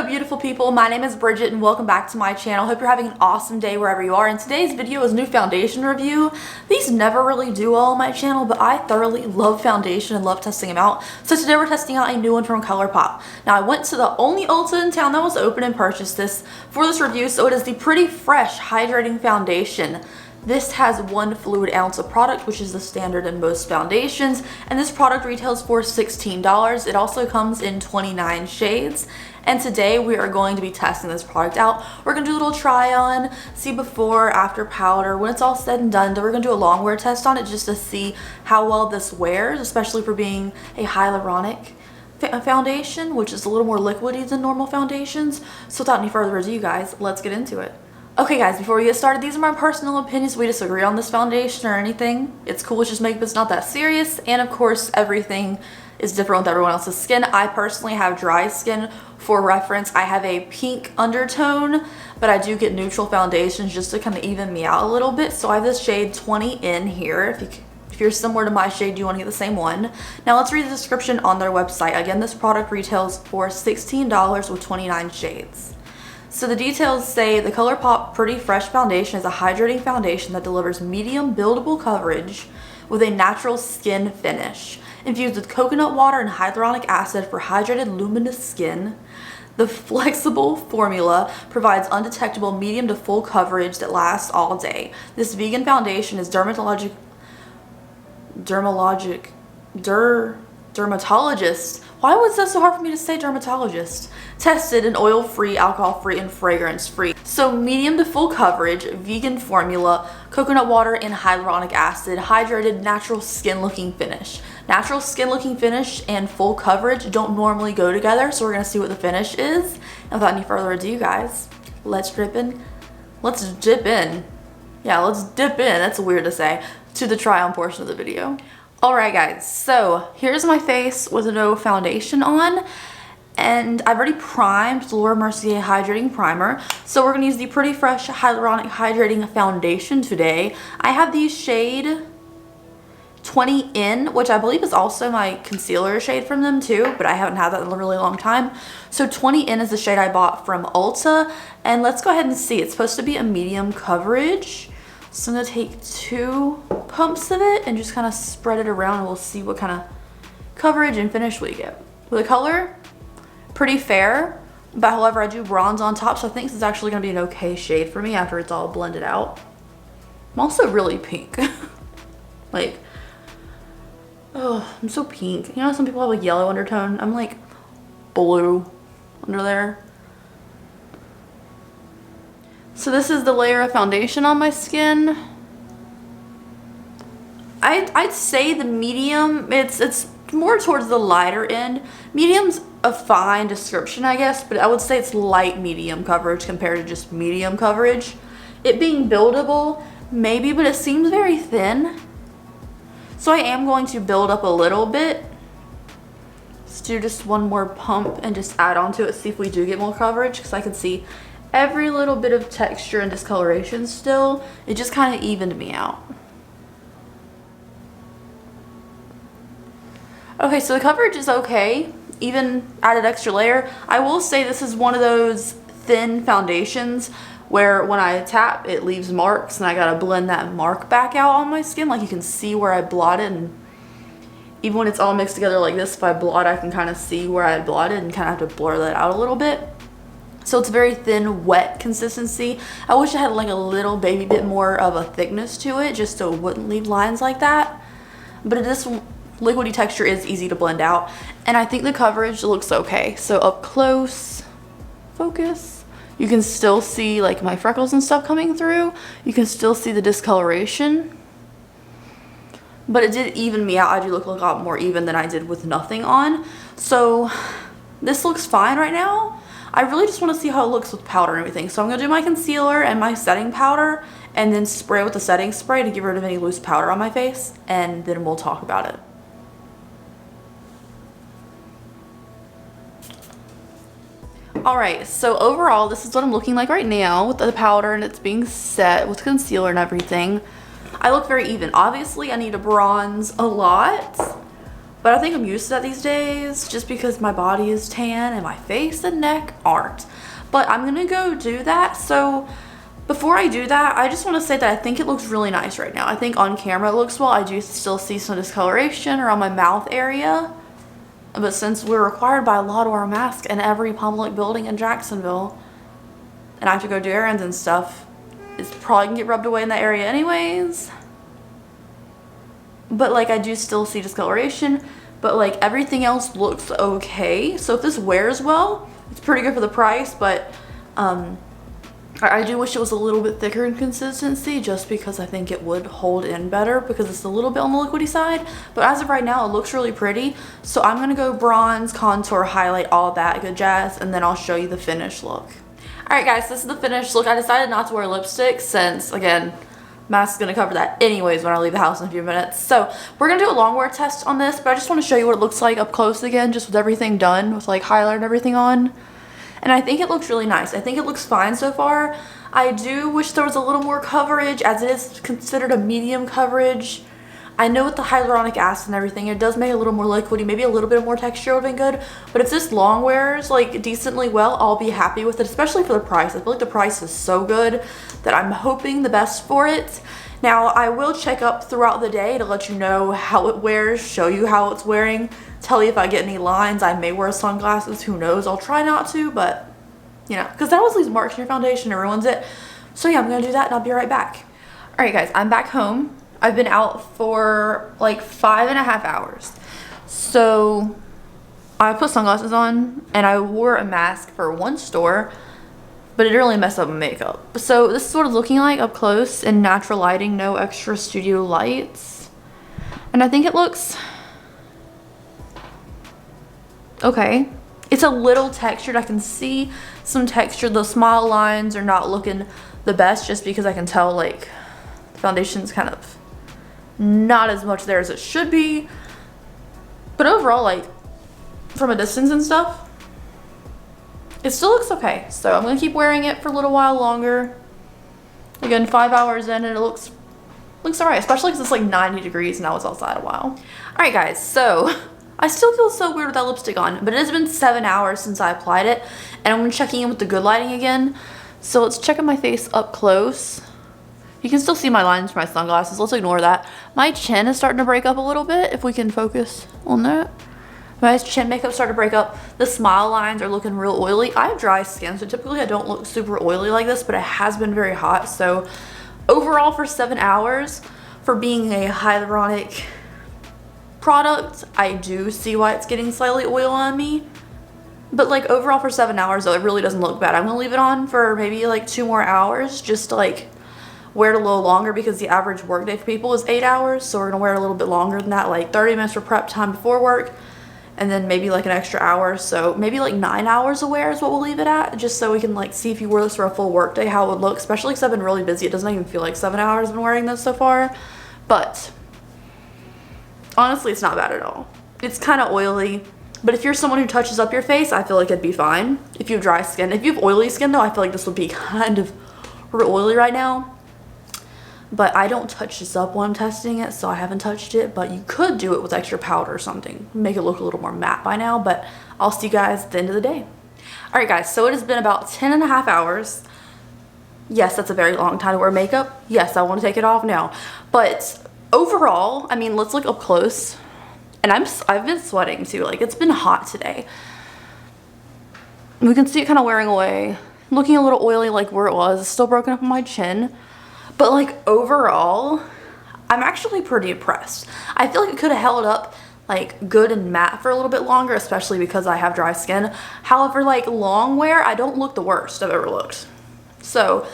Hello beautiful people, my name is Bridget and welcome back to my channel. Hope you're having an awesome day wherever you are. And today's video is new foundation review. These never really do well on my channel, but I thoroughly love foundation and love testing them out. So today we're testing out a new one from Colourpop. Now I went to the only Ulta in town that was open and purchased this for this review. So it is the Pretty Fresh Hydrating Foundation. This has 1 fluid ounce of product, which is the standard in most foundations, and this product retails for $16. It also comes in 29 shades, and today we are going to be testing this product out. We're going to do a little try on, see before, after powder. When it's all said and done, then we're going to do a long wear test on it just to see how well this wears, especially for being a hyaluronic foundation, which is a little more liquidy than normal foundations. So without any further ado, guys, let's get into it. Okay guys, before we get started, these are my personal opinions. We disagree on this foundation or anything. It's cool, it's just makeup, it's not that serious. And of course, everything is different with everyone else's skin. I personally have dry skin. For reference, I have a pink undertone, but I do get neutral foundations just to kind of even me out a little bit. So I have this shade 20 in here. If you're similar to my shade, you want to get the same one. Now let's read the description on their website. Again, this product retails for $16 with 29 shades. So the details say the Colourpop Pretty Fresh Foundation is a hydrating foundation that delivers medium buildable coverage with a natural skin finish. Infused with coconut water and hyaluronic acid for hydrated luminous skin, the flexible formula provides undetectable medium to full coverage that lasts all day. This vegan foundation is dermatologist why was that so hard for me to say dermatologist? Tested and oil-free, alcohol-free, and fragrance-free. So medium to full coverage, vegan formula, coconut water and hyaluronic acid, hydrated, natural skin-looking finish. Natural skin-looking finish and full coverage don't normally go together, so we're gonna see what the finish is. And without any further ado, guys, let's dip in. Yeah, let's dip in, that's weird to say, to the try-on portion of the video. Alright guys, so here's my face with no foundation on, and I've already primed the Laura Mercier Hydrating Primer. So we're going to use the Pretty Fresh Hyaluronic Hydrating Foundation today. I have the shade 20 in, which I believe is also my concealer shade from them too, but I haven't had that in a really long time. So 20 in is the shade I bought from Ulta, and let's go ahead and see. It's supposed to be a medium coverage. So I'm going to take 2 pumps of it and just kind of spread it around, and we'll see what kind of coverage and finish we get. For the color, pretty fair, but however I do bronze on top, so I think this is actually going to be an okay shade for me after it's all blended out. I'm also really pink. Like, oh, I'm so pink. You know some people have a yellow undertone? I'm like blue under there. So this is the layer of foundation on my skin. I'd say the medium, it's more towards the lighter end. Medium's a fine description, I guess, but I would say it's light medium coverage compared to just medium coverage. It being buildable, maybe, but it seems very thin. So I am going to build up a little bit. Let's do just 1 more pump and just add on to it, see if we do get more coverage, because I can see every little bit of texture and discoloration still. It just kind of evened me out. Okay, so the coverage is okay. Even added extra layer. I will say this is one of those thin foundations where when I tap, it leaves marks, and I gotta blend that mark back out on my skin. Like you can see where I blotted, and even when it's all mixed together like this, if I blot, I can kind of see where I blotted and kind of have to blur that out a little bit. So it's a very thin, wet consistency. I wish it had like a little baby bit more of a thickness to it, just so it wouldn't leave lines like that. But this liquidy texture is easy to blend out, and I think the coverage looks okay. So up close, focus, you can still see like my freckles and stuff coming through. You can still see the discoloration, but it did even me out. I do look a lot more even than I did with nothing on. So this looks fine right now. I really just want to see how it looks with powder and everything. So I'm going to do my concealer and my setting powder and then spray with the setting spray to get rid of any loose powder on my face, and then we'll talk about it. Alright, so overall this is what I'm looking like right now with the powder, and it's being set with concealer and everything. I look very even. Obviously I need to bronze a lot, but I think I'm used to that these days just because my body is tan and my face and neck aren't. But I'm gonna go do that. So before I do that, I just want to say that I think it looks really nice right now. I think on camera it looks well. I do still see some discoloration around my mouth area. But since we're required by law to wear a mask in every public building in Jacksonville, and I have to go do errands and stuff, it's probably gonna get rubbed away in that area anyways. But like I do still see discoloration, but like everything else looks okay. So if this wears well, it's pretty good for the price, but I do wish it was a little bit thicker in consistency just because I think it would hold in better because it's a little bit on the liquidy side. But as of right now, it looks really pretty. So I'm going to go bronze, contour, highlight, all that good jazz, and then I'll show you the finished look. Alright guys, this is the finished look. I decided not to wear lipstick since, again, mask is going to cover that anyways when I leave the house in a few minutes. So we're going to do a long wear test on this, but I just want to show you what it looks like up close again, just with everything done, with like highlight and everything on. And I think it looks really nice. I think it looks fine so far. I do wish there was a little more coverage as it is considered a medium coverage. I know with the hyaluronic acid and everything, it does make it a little more liquidy. Maybe a little bit more texture would have been good. But if this long wears like decently well, I'll be happy with it, especially for the price. I feel like the price is so good that I'm hoping the best for it. Now, I will check up throughout the day to let you know how it wears, show you how it's wearing, tell you if I get any lines. I may wear sunglasses, who knows. I'll try not to, but you know, because that always leaves marks in your foundation and ruins it. So yeah, I'm gonna do that and I'll be right back. All right guys, I'm back home. I've been out for like 5.5 hours. So I put sunglasses on and I wore a mask for one store, but it really messed up my makeup. So this is what it's looking like up close in natural lighting, no extra studio lights. And I think it looks okay. It's a little textured. I can see some texture. The smile lines are not looking the best just because I can tell like the foundation's kind of not as much there as it should be. But overall, like from a distance and stuff, it still looks okay. So I'm gonna keep wearing it for a little while longer. Again, 5 hours in and it looks all right, especially because it's like 90 degrees and I was outside a while. All right guys, so I still feel so weird with that lipstick on, but it has been 7 hours since I applied it, and I'm checking in with the good lighting again. So let's check out my face up close. You can still see my lines from my sunglasses. Let's ignore that. My chin is starting to break up a little bit, if we can focus on that. My chin makeup started to break up. The smile lines are looking real oily. I have dry skin, so typically I don't look super oily like this, but it has been very hot. So overall for 7 hours, for being a hyaluronic product, I do see why it's getting slightly oil on me. But like overall for 7 hours though, it really doesn't look bad. I'm gonna leave it on for maybe like 2 more hours just to like wear it a little longer because the average work day for people is 8 hours. So we're gonna wear it a little bit longer than that, like 30 minutes for prep time before work, and then maybe like an extra hour. So maybe like 9 hours of wear is what we'll leave it at, just so we can like see if you wore this for a full work day, how it would look, especially because I've been really busy. It doesn't even feel like 7 hours I've been wearing this so far. But honestly, it's not bad at all. It's kind of oily, but if you're someone who touches up your face, I feel like it'd be fine. If you have dry skin. If you have oily skin though, I feel like this would be kind of real oily right now. But I don't touch this up when I'm testing it, so I haven't touched it. But you could do it with extra powder or something. Make it look a little more matte by now, but I'll see you guys at the end of the day. Alright guys, so it has been about 10.5 hours. Yes, that's a very long time to wear makeup. Yes, I want to take it off now. But overall, I mean, let's look up close. And I've been sweating too. Like, it's been hot today. We can see it kind of wearing away. Looking a little oily like where it was. It's still broken up on my chin. But like overall, I'm actually pretty impressed. I feel like it could have held up like good and matte for a little bit longer, especially because I have dry skin. However, like long wear, I don't look the worst I've ever looked. So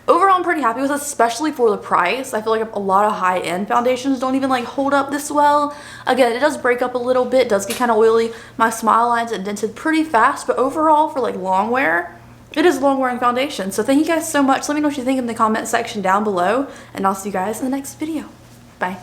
overall, I'm pretty happy with this, especially for the price. I feel like a lot of high-end foundations don't even like hold up this well. Again, it does break up a little bit, it does get kind of oily. My smile lines indented pretty fast, but overall for like long wear, it is a long wearing foundation. So thank you guys so much. Let me know what you think in the comment section down below, and I'll see you guys in the next video. Bye.